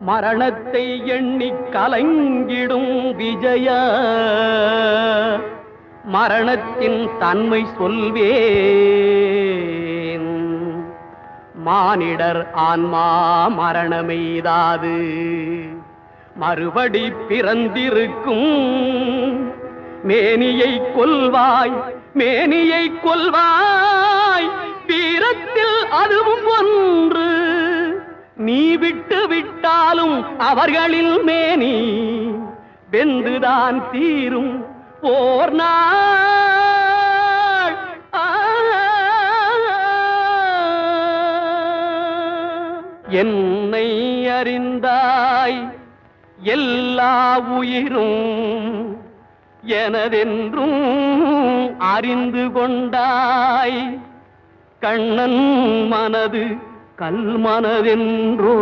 மரணத்தை எண்ணி கலங்கிடும் விஜய மரணத்தின் தன்மை சொல்வேன். மானிடர் ஆன்மா மரணமெய்தாது மறுபடி பிறந்திருக்கும். மேனியை கொல்வாய் மேனியை கொல்வாய் வீரத்தில் அதுவும் ஒன்று. நீ விட்டு விட்டாலும் அவர்களில் மேனி வெந்துதான் தீரும் ஓர் நாள். என்னை அறிந்தாய் எல்லா உயிரும் எனதென்றும் அறிந்து கொண்டாய். கண்ணன் மனது கல் மனதென்றோ